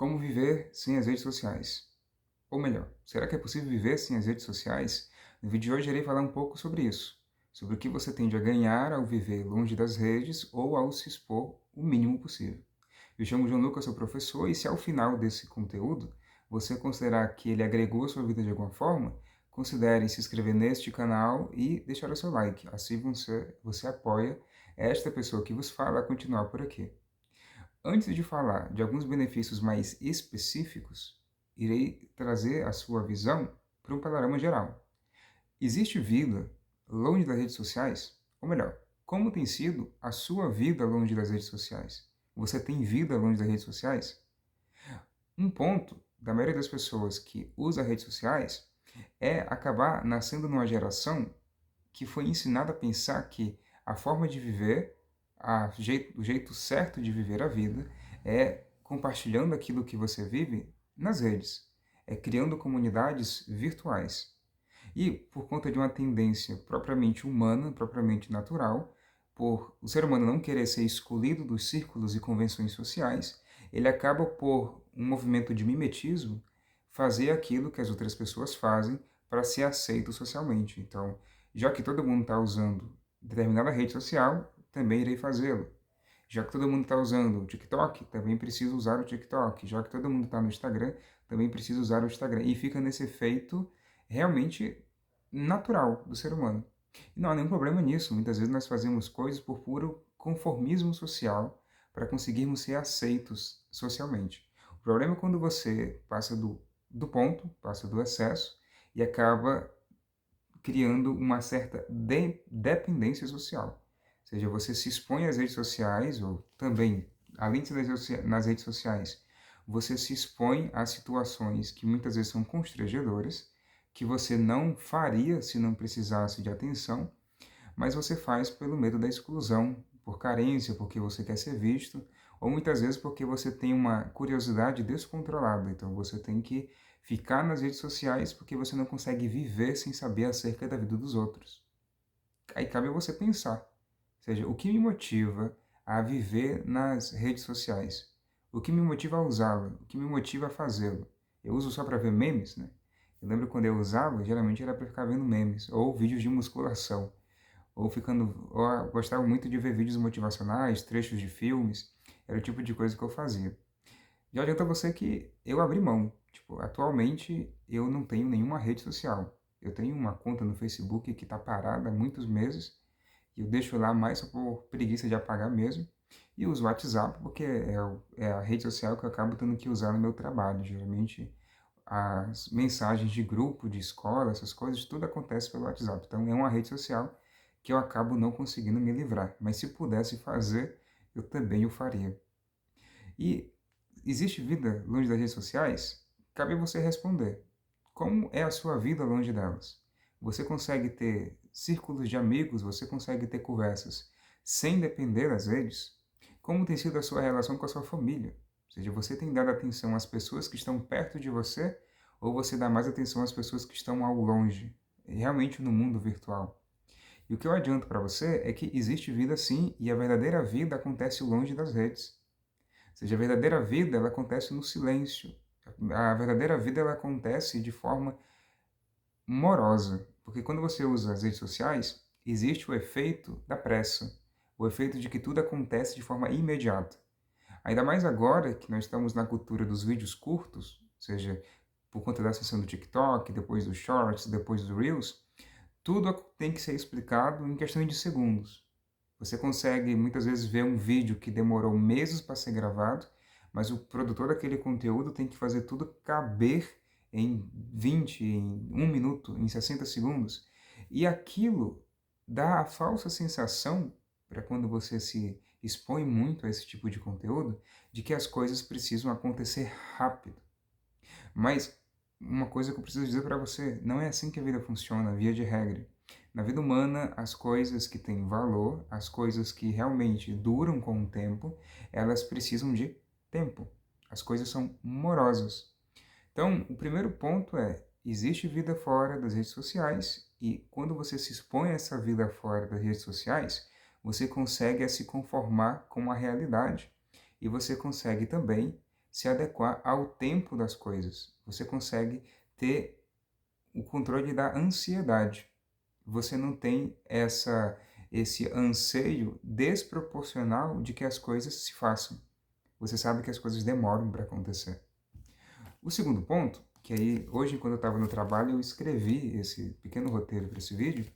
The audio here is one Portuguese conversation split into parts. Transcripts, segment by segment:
Como viver sem as redes sociais? Ou melhor, será que é possível viver sem as redes sociais? No vídeo de hoje irei falar um pouco sobre isso, sobre o que você tende a ganhar ao viver longe das redes ou ao se expor o mínimo possível. Eu chamo João Lucas, sou professor, e se ao final desse conteúdo você considerar que ele agregou a sua vida de alguma forma, considere se inscrever neste canal e deixar o seu like. Assim você apoia esta pessoa que vos fala a continuar por aqui. Antes de falar de alguns benefícios mais específicos, irei trazer a sua visão para um panorama geral. Existe vida longe das redes sociais? Ou melhor, como tem sido a sua vida longe das redes sociais? Você tem vida longe das redes sociais? Um ponto da maioria das pessoas que usa redes sociais é acabar nascendo numa geração que foi ensinada a pensar que a forma de viver, o jeito certo de viver a vida, é compartilhando aquilo que você vive nas redes, é criando comunidades virtuais. E por conta de uma tendência propriamente humana, propriamente natural, por o ser humano não querer ser excluído dos círculos e convenções sociais, ele acaba por um movimento de mimetismo fazer aquilo que as outras pessoas fazem para ser aceito socialmente. Então, já que todo mundo está usando determinada rede social, também irei fazê-lo. Já que todo mundo está usando o TikTok, também preciso usar o TikTok. Já que todo mundo está no Instagram, também preciso usar o Instagram. E fica nesse efeito realmente natural do ser humano. E não há nenhum problema nisso. Muitas vezes nós fazemos coisas por puro conformismo social para conseguirmos ser aceitos socialmente. O problema é quando você passa do ponto, passa do excesso e acaba criando uma certa dependência social. Ou seja, você se expõe às redes sociais, ou também, além de ser nas redes sociais, você se expõe a situações que muitas vezes são constrangedoras, que você não faria se não precisasse de atenção, mas você faz pelo medo da exclusão, por carência, porque você quer ser visto, ou muitas vezes porque você tem uma curiosidade descontrolada. Então você tem que ficar nas redes sociais porque você não consegue viver sem saber acerca da vida dos outros. Aí cabe a você pensar, ou seja, o que me motiva a viver nas redes sociais? O que me motiva a usá-lo? O que me motiva a fazê-lo? Eu uso só para ver memes, né? Eu lembro quando eu usava, geralmente era para ficar vendo memes ou vídeos de musculação ou eu gostava muito de ver vídeos motivacionais, trechos de filmes, era o tipo de coisa que eu fazia. Já adianta você que eu abri mão. Tipo, atualmente eu não tenho nenhuma rede social. Eu tenho uma conta no Facebook que está parada há muitos meses, e eu deixo lá mais só por preguiça de apagar mesmo. E uso o WhatsApp porque é a rede social que eu acabo tendo que usar no meu trabalho. Geralmente as mensagens de grupo, de escola, essas coisas, tudo acontece pelo WhatsApp. Então é uma rede social que eu acabo não conseguindo me livrar. Mas se pudesse fazer, eu também o faria. E existe vida longe das redes sociais? Cabe a você responder. Como é a sua vida longe delas? Você consegue ter círculos de amigos? Você consegue ter conversas sem depender das redes? Como tem sido a sua relação com a sua família? Ou seja, você tem dado atenção às pessoas que estão perto de você ou você dá mais atenção às pessoas que estão ao longe, realmente no mundo virtual? E o que eu adianto para você é que existe vida sim e a verdadeira vida acontece longe das redes. Ou seja, a verdadeira vida ela acontece no silêncio. A verdadeira vida ela acontece de forma morosa, porque quando você usa as redes sociais, existe o efeito da pressa, o efeito de que tudo acontece de forma imediata. Ainda mais agora que nós estamos na cultura dos vídeos curtos, ou seja, por conta da sessão do TikTok, depois dos Shorts, depois dos Reels, tudo tem que ser explicado em questão de segundos. Você consegue muitas vezes ver um vídeo que demorou meses para ser gravado, mas o produtor daquele conteúdo tem que fazer tudo caber em 20, em 1 minuto, em 60 segundos. E aquilo dá a falsa sensação, para quando você se expõe muito a esse tipo de conteúdo, de que as coisas precisam acontecer rápido. Mas uma coisa que eu preciso dizer para você, não é assim que a vida funciona, via de regra. Na vida humana, as coisas que têm valor, as coisas que realmente duram com o tempo, elas precisam de tempo. As coisas são morosas. Então, o primeiro ponto é, existe vida fora das redes sociais e quando você se expõe a essa vida fora das redes sociais, você consegue se conformar com a realidade e você consegue também se adequar ao tempo das coisas. Você consegue ter o controle da ansiedade. Você não tem esse anseio desproporcional de que as coisas se façam. Você sabe que as coisas demoram para acontecer. O segundo ponto, que aí hoje quando eu estava no trabalho eu escrevi esse pequeno roteiro para esse vídeo,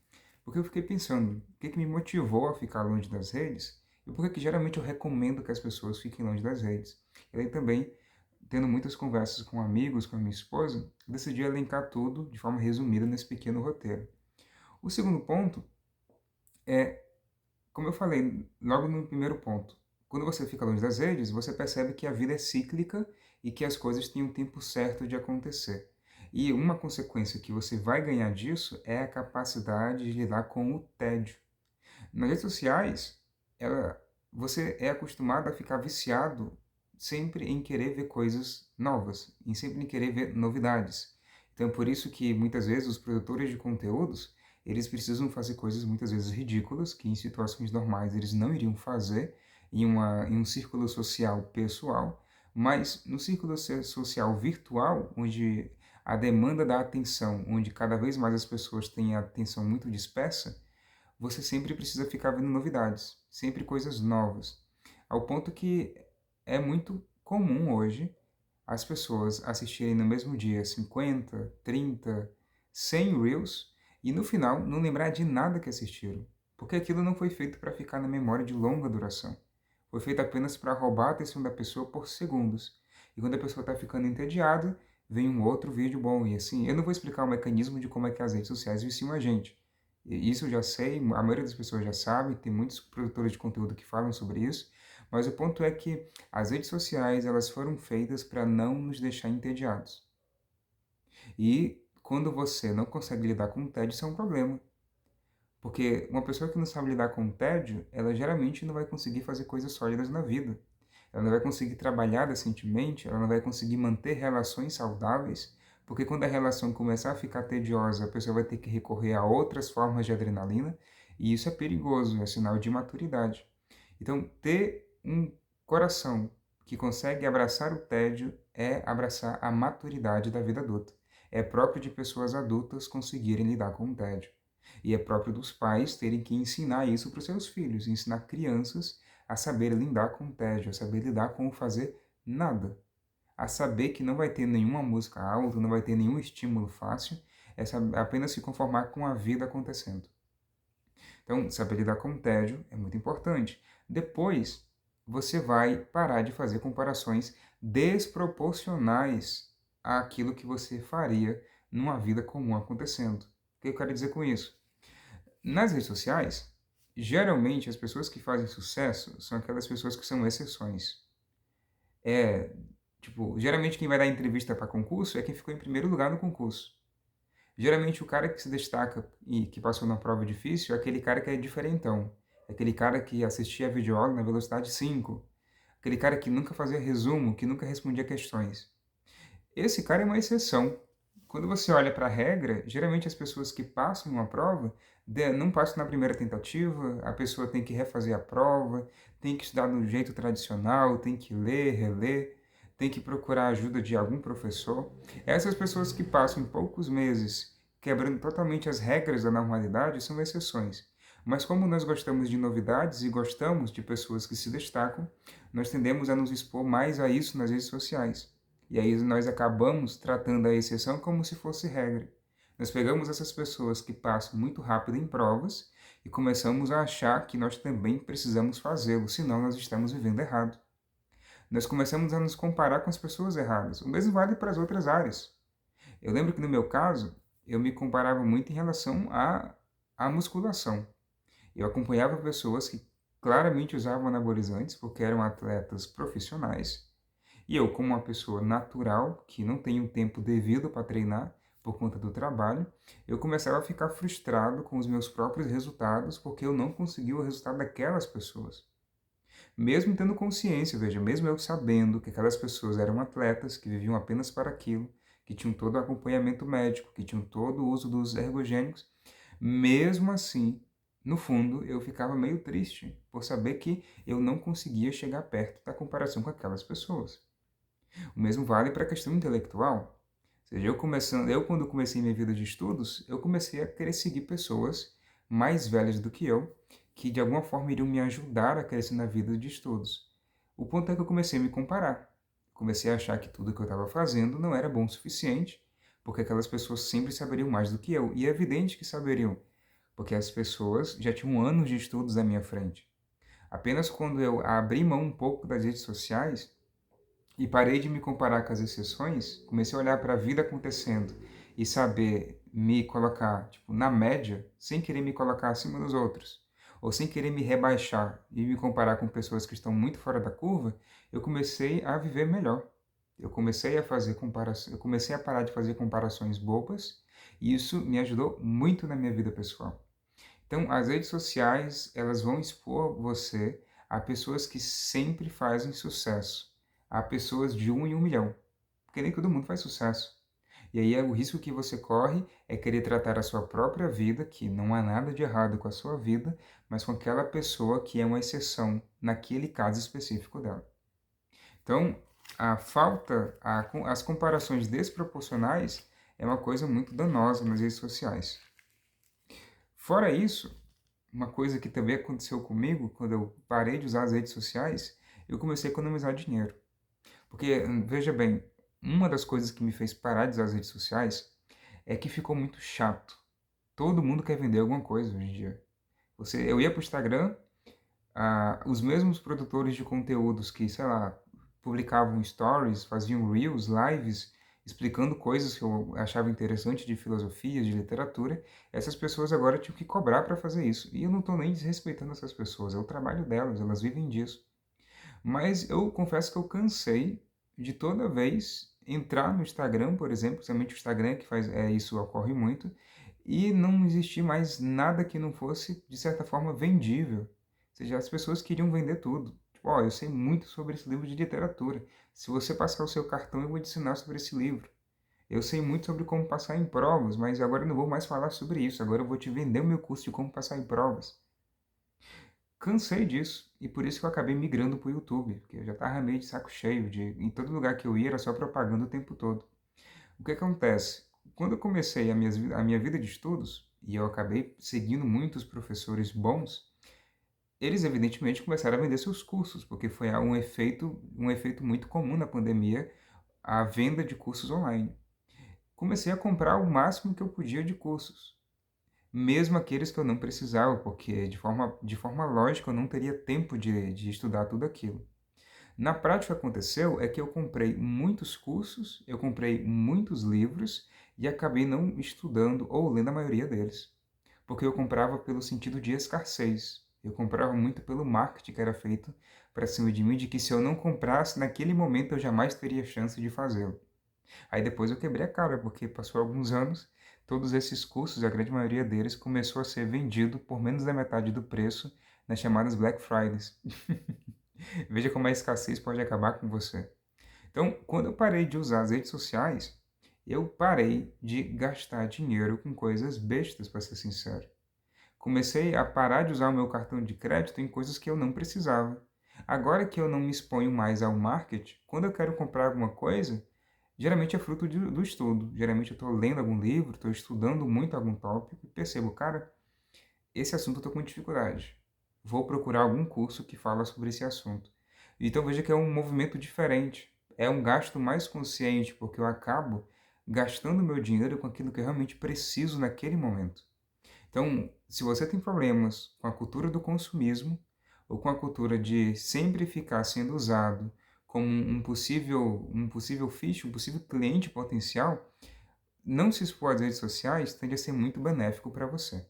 porque eu fiquei pensando o que me motivou a ficar longe das redes e por que geralmente eu recomendo que as pessoas fiquem longe das redes. E aí também, tendo muitas conversas com amigos, com a minha esposa, eu decidi elencar tudo de forma resumida nesse pequeno roteiro. O segundo ponto é, como eu falei logo no primeiro ponto, quando você fica longe das redes, você percebe que a vida é cíclica e que as coisas têm um tempo certo de acontecer. E uma consequência que você vai ganhar disso é a capacidade de lidar com o tédio. Nas redes sociais, ela, você é acostumado a ficar viciado sempre em querer ver coisas novas, em sempre em querer ver novidades. Então, por isso que muitas vezes os produtores de conteúdos, eles precisam fazer coisas muitas vezes ridículas, que em situações normais eles não iriam fazer em um círculo social pessoal, mas no círculo social virtual, onde a demanda da atenção, onde cada vez mais as pessoas têm a atenção muito dispersa, você sempre precisa ficar vendo novidades, sempre coisas novas. Ao ponto que é muito comum hoje as pessoas assistirem no mesmo dia 50, 30, 100 Reels e no final não lembrar de nada que assistiram. Porque aquilo não foi feito para ficar na memória de longa duração. Foi feito apenas para roubar a atenção da pessoa por segundos. E quando a pessoa está ficando entediada, vem um outro vídeo bom. E assim, eu não vou explicar o mecanismo de como é que as redes sociais viciam a gente. Isso eu já sei, a maioria das pessoas já sabe, tem muitos produtores de conteúdo que falam sobre isso, mas o ponto é que as redes sociais elas foram feitas para não nos deixar entediados. E quando você não consegue lidar com o tédio, isso é um problema. Porque uma pessoa que não sabe lidar com o tédio, ela geralmente não vai conseguir fazer coisas sólidas na vida. Ela não vai conseguir trabalhar decentemente, ela não vai conseguir manter relações saudáveis, porque quando a relação começar a ficar tediosa, a pessoa vai ter que recorrer a outras formas de adrenalina, e isso é perigoso, é sinal de imaturidade. Então, ter um coração que consegue abraçar o tédio é abraçar a maturidade da vida adulta. É próprio de pessoas adultas conseguirem lidar com o tédio. E é próprio dos pais terem que ensinar isso para os seus filhos, ensinar crianças a saber lidar com o tédio, a saber lidar com o fazer nada, a saber que não vai ter nenhuma música alta, não vai ter nenhum estímulo fácil, é apenas se conformar com a vida acontecendo. Então, saber lidar com o tédio é muito importante. Depois, você vai parar de fazer comparações desproporcionais àquilo que você faria numa vida comum acontecendo. O que eu quero dizer com isso? Nas redes sociais, geralmente as pessoas que fazem sucesso são aquelas pessoas que são exceções. É, tipo, geralmente quem vai dar entrevista para concurso é quem ficou em primeiro lugar no concurso. Geralmente o cara que se destaca e que passou na prova difícil é aquele cara que é diferentão. É aquele cara que assistia a videoaula na velocidade 5. Aquele cara que nunca fazia resumo, que nunca respondia questões. Esse cara é uma exceção. Quando você olha para a regra, geralmente as pessoas que passam uma prova não passam na primeira tentativa, a pessoa tem que refazer a prova, tem que estudar do jeito tradicional, tem que ler, reler, tem que procurar a ajuda de algum professor. Essas pessoas que passam em poucos meses quebrando totalmente as regras da normalidade são exceções. Mas como nós gostamos de novidades e gostamos de pessoas que se destacam, nós tendemos a nos expor mais a isso nas redes sociais. E aí nós acabamos tratando a exceção como se fosse regra. Nós pegamos essas pessoas que passam muito rápido em provas e começamos a achar que nós também precisamos fazê-lo, senão nós estamos vivendo errado. Nós começamos a nos comparar com as pessoas erradas. O mesmo vale para as outras áreas. Eu lembro que no meu caso, eu me comparava muito em relação à musculação. Eu acompanhava pessoas que claramente usavam anabolizantes porque eram atletas profissionais e eu, como uma pessoa natural, que não tem um tempo devido para treinar por conta do trabalho, eu começava a ficar frustrado com os meus próprios resultados porque eu não conseguia o resultado daquelas pessoas. Mesmo tendo consciência, veja, mesmo eu sabendo que aquelas pessoas eram atletas, que viviam apenas para aquilo, que tinham todo o acompanhamento médico, que tinham todo o uso dos ergogênicos, mesmo assim, no fundo, eu ficava meio triste por saber que eu não conseguia chegar perto da comparação com aquelas pessoas. O mesmo vale para a questão intelectual. Ou seja, eu quando comecei minha vida de estudos, eu comecei a querer seguir pessoas mais velhas do que eu, que de alguma forma iriam me ajudar a crescer na vida de estudos. O ponto é que eu comecei a me comparar. Comecei a achar que tudo que eu estava fazendo não era bom o suficiente, porque aquelas pessoas sempre saberiam mais do que eu. E é evidente que saberiam, porque as pessoas já tinham anos de estudos à minha frente. Apenas quando eu abri mão um pouco das redes sociais e parei de me comparar com as exceções, comecei a olhar para a vida acontecendo e saber me colocar, tipo, na média, sem querer me colocar acima dos outros, ou sem querer me rebaixar e me comparar com pessoas que estão muito fora da curva, eu comecei a viver melhor. Eu comecei a parar de fazer comparações bobas, e isso me ajudou muito na minha vida pessoal. Então, as redes sociais, elas vão expor você a pessoas que sempre fazem sucesso, a pessoas de 1 em 1 milhão, porque nem todo mundo faz sucesso. E aí o risco que você corre é querer tratar a sua própria vida, que não há nada de errado com a sua vida, mas com aquela pessoa que é uma exceção naquele caso específico dela. Então, as comparações desproporcionais é uma coisa muito danosa nas redes sociais. Fora isso, uma coisa que também aconteceu comigo, quando eu parei de usar as redes sociais, eu comecei a economizar dinheiro. Porque, veja bem, uma das coisas que me fez parar de usar as redes sociais é que ficou muito chato. Todo mundo quer vender alguma coisa hoje em dia. Eu ia para o Instagram, os mesmos produtores de conteúdos que, sei lá, publicavam stories, faziam reels, lives, explicando coisas que eu achava interessante de filosofia, de literatura, essas pessoas agora tinham que cobrar para fazer isso. E eu não estou nem desrespeitando essas pessoas, é o trabalho delas, elas vivem disso. Mas eu confesso que eu cansei de toda vez entrar no Instagram, por exemplo, principalmente o Instagram que faz isso ocorre muito, e não existir mais nada que não fosse, de certa forma, vendível. Ou seja, as pessoas queriam vender tudo. Tipo, ó, eu sei muito sobre esse livro de literatura. Se você passar o seu cartão, eu vou te ensinar sobre esse livro. Eu sei muito sobre como passar em provas, mas agora eu não vou mais falar sobre isso. Agora eu vou te vender o meu curso de como passar em provas. Cansei disso e por isso que eu acabei migrando para o YouTube, porque eu já estava meio de saco cheio de em todo lugar que eu ia era só propaganda o tempo todo. O que acontece? Quando eu comecei a minha vida de estudos e eu acabei seguindo muitos professores bons, eles evidentemente começaram a vender seus cursos, porque foi um efeito muito comum na pandemia, a venda de cursos online. Comecei a comprar o máximo que eu podia de cursos, mesmo aqueles que eu não precisava, porque de forma lógica eu não teria tempo de estudar tudo aquilo. Na prática, o que aconteceu é que eu comprei muitos cursos, eu comprei muitos livros e acabei não estudando ou lendo a maioria deles, porque eu comprava pelo sentido de escassez. Eu comprava muito pelo marketing que era feito para cima de mim, de que se eu não comprasse naquele momento eu jamais teria chance de fazê-lo. Aí depois eu quebrei a cara, porque passou alguns anos, todos esses cursos, a grande maioria deles, começou a ser vendido por menos da metade do preço nas chamadas Black Fridays. Veja como a escassez pode acabar com você. Então, quando eu parei de usar as redes sociais, eu parei de gastar dinheiro com coisas bestas, para ser sincero. Comecei a parar de usar o meu cartão de crédito em coisas que eu não precisava. Agora que eu não me exponho mais ao marketing, quando eu quero comprar alguma coisa, geralmente é fruto do estudo. Geralmente eu estou lendo algum livro, estou estudando muito algum tópico e percebo, cara, esse assunto eu estou com dificuldade. Vou procurar algum curso que fala sobre esse assunto. Então veja que é um movimento diferente. É um gasto mais consciente, porque eu acabo gastando meu dinheiro com aquilo que eu realmente preciso naquele momento. Então, se você tem problemas com a cultura do consumismo, ou com a cultura de sempre ficar sendo usado como um possível ficha, um possível cliente potencial, não se expor às redes sociais tende a ser muito benéfico para você.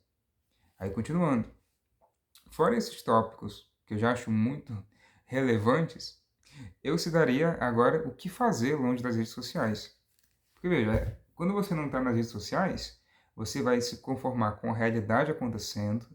Aí, continuando. Fora esses tópicos, que eu já acho muito relevantes, eu citaria agora o que fazer longe das redes sociais. Porque veja, quando você não está nas redes sociais, você vai se conformar com a realidade acontecendo,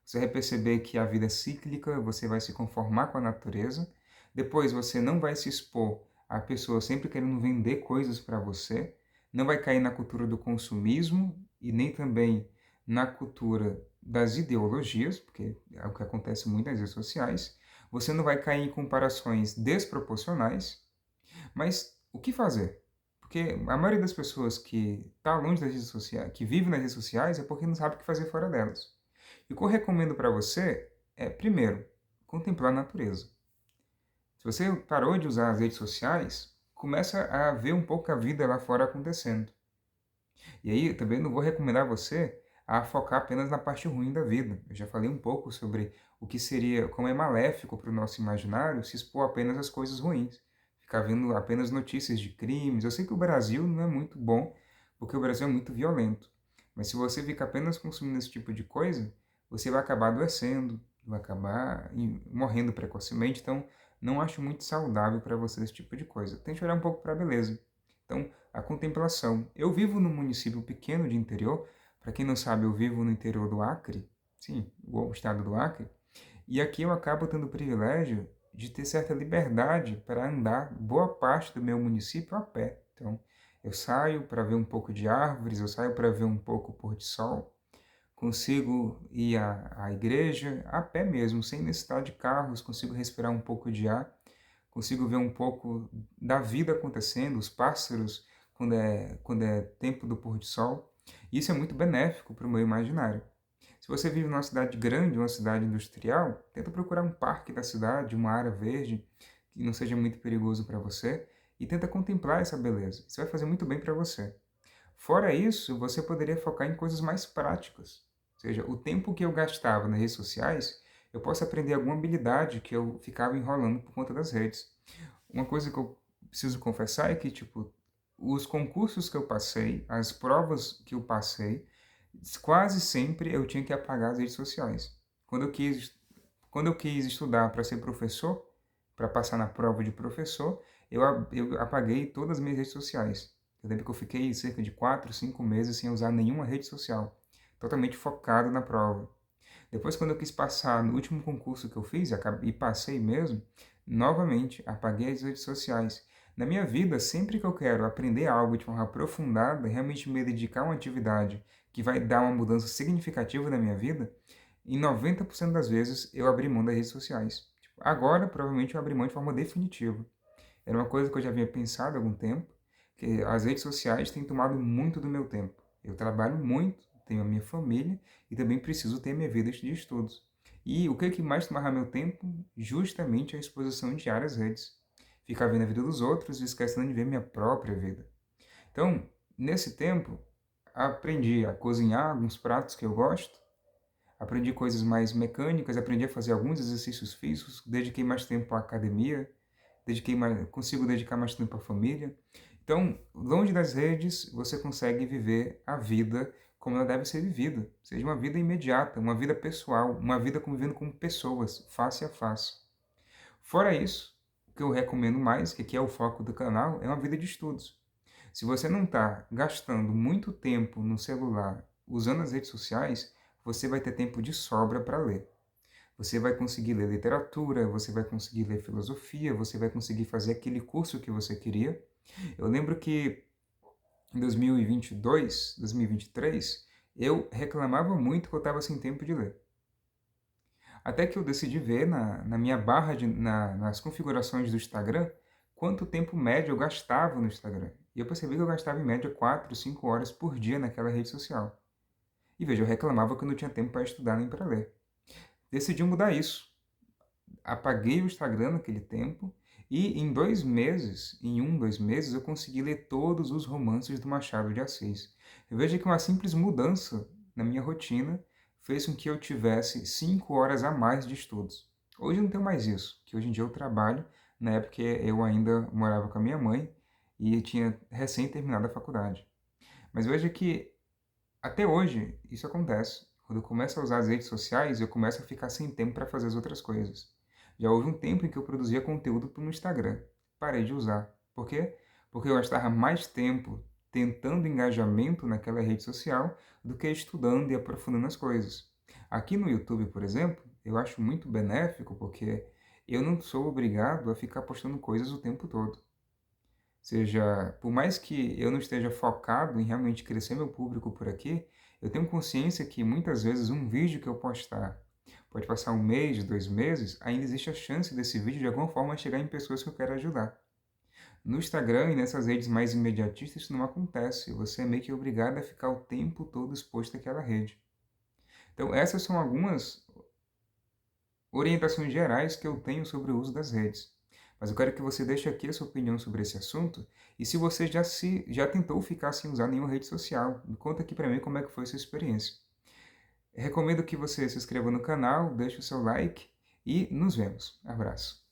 você vai perceber que a vida é cíclica, você vai se conformar com a natureza, depois você não vai se expor a pessoas sempre querendo vender coisas para você, não vai cair na cultura do consumismo e nem também na cultura das ideologias, porque é o que acontece muito nas redes sociais, você não vai cair em comparações desproporcionais, mas o que fazer? Porque a maioria das pessoas que está longe das redes sociais, que vive nas redes sociais, é porque não sabe o que fazer fora delas. E o que eu recomendo para você é, primeiro, contemplar a natureza. Se você parou de usar as redes sociais, começa a ver um pouco a vida lá fora acontecendo. E aí, também não vou recomendar você a focar apenas na parte ruim da vida. Eu já falei um pouco sobre o que seria, como é maléfico para o nosso imaginário se expor apenas às coisas ruins. Ficar vendo apenas notícias de crimes. Eu sei que o Brasil não é muito bom, porque o Brasil é muito violento. Mas se você ficar apenas consumindo esse tipo de coisa, você vai acabar adoecendo, vai acabar morrendo precocemente. Então, não acho muito saudável para você esse tipo de coisa. Tente olhar um pouco para a beleza. Então, a contemplação. Eu vivo num município pequeno de interior. Para quem não sabe, eu vivo no interior do Acre, sim, o estado do Acre, e aqui eu acabo tendo o privilégio de ter certa liberdade para andar boa parte do meu município a pé. Então, eu saio para ver um pouco de árvores, eu saio para ver um pouco o pôr de sol, consigo ir à igreja a pé mesmo, sem necessidade de carros, consigo respirar um pouco de ar, consigo ver um pouco da vida acontecendo, os pássaros, quando é tempo do pôr de sol. Isso é muito benéfico para o meu imaginário. Se você vive numa cidade grande, uma cidade industrial, tenta procurar um parque da cidade, uma área verde, que não seja muito perigoso para você, e tenta contemplar essa beleza. Isso vai fazer muito bem para você. Fora isso, você poderia focar em coisas mais práticas. Ou seja, o tempo que eu gastava nas redes sociais, eu posso aprender alguma habilidade que eu ficava enrolando por conta das redes. Uma coisa que eu preciso confessar é que, tipo, os concursos que eu passei, as provas que eu passei, quase sempre eu tinha que apagar as redes sociais. Quando eu quis estudar para ser professor, para passar na prova de professor, eu apaguei todas as minhas redes sociais. Eu lembro que eu fiquei cerca de 4, 5 meses sem usar nenhuma rede social, totalmente focado na prova. Depois, quando eu quis passar no último concurso que eu fiz, e passei mesmo, novamente apaguei as redes sociais. Na minha vida, sempre que eu quero aprender algo de forma aprofundada, realmente me dedicar a uma atividade que vai dar uma mudança significativa na minha vida, em 90% das vezes eu abri mão das redes sociais. Tipo, agora, provavelmente, eu abri mão de forma definitiva. Era uma coisa que eu já havia pensado há algum tempo, que as redes sociais têm tomado muito do meu tempo. Eu trabalho muito, tenho a minha família e também preciso ter a minha vida de estudos. E o que mais tomava meu tempo? Justamente a exposição diária às redes. Ficar vendo a vida dos outros e esquecendo de ver minha própria vida. Então, nesse tempo, aprendi a cozinhar alguns pratos que eu gosto, aprendi coisas mais mecânicas, aprendi a fazer alguns exercícios físicos, dediquei mais tempo à academia, consigo dedicar mais tempo à família. Então, longe das redes, você consegue viver a vida como ela deve ser vivida. Seja uma vida imediata, uma vida pessoal, uma vida convivendo com pessoas, face a face. Fora isso, o que eu recomendo mais, que aqui é o foco do canal, é uma vida de estudos. Se você não está gastando muito tempo no celular usando as redes sociais, você vai ter tempo de sobra para ler. Você vai conseguir ler literatura, você vai conseguir ler filosofia, você vai conseguir fazer aquele curso que você queria. Eu lembro que em 2022, 2023, eu reclamava muito que eu estava sem tempo de ler. Até que eu decidi ver na minha barra, nas configurações do Instagram, quanto tempo médio eu gastava no Instagram. E eu percebi que eu gastava em média 4, 5 horas por dia naquela rede social. E veja, eu reclamava que eu não tinha tempo para estudar nem para ler. Decidi mudar isso. Apaguei o Instagram naquele tempo e em 2 meses, em 2 meses, eu consegui ler todos os romances do Machado de Assis. Veja que uma simples mudança na minha rotina fez com que eu tivesse 5 horas a mais de estudos. Hoje eu não tenho mais isso, que hoje em dia eu trabalho, na época eu ainda morava com a minha mãe e tinha recém terminado a faculdade. Mas veja que até hoje isso acontece. Quando eu começo a usar as redes sociais, eu começo a ficar sem tempo para fazer as outras coisas. Já houve um tempo em que eu produzia conteúdo para o Instagram. Parei de usar. Por quê? Porque eu gastava mais tempo tentando engajamento naquela rede social do que estudando e aprofundando as coisas. Aqui no YouTube, por exemplo, eu acho muito benéfico porque eu não sou obrigado a ficar postando coisas o tempo todo. Seja, por mais que eu não esteja focado em realmente crescer meu público por aqui, eu tenho consciência que muitas vezes um vídeo que eu postar pode passar 1 mês, 2 meses, ainda existe a chance desse vídeo de alguma forma chegar em pessoas que eu quero ajudar. No Instagram e nessas redes mais imediatistas isso não acontece, você é meio que obrigado a ficar o tempo todo exposto àquela rede. Então essas são algumas orientações gerais que eu tenho sobre o uso das redes. Mas eu quero que você deixe aqui a sua opinião sobre esse assunto e se você já tentou ficar sem usar nenhuma rede social. Me conta aqui para mim como é que foi a sua experiência. Recomendo que você se inscreva no canal, deixe o seu like e nos vemos. Abraço.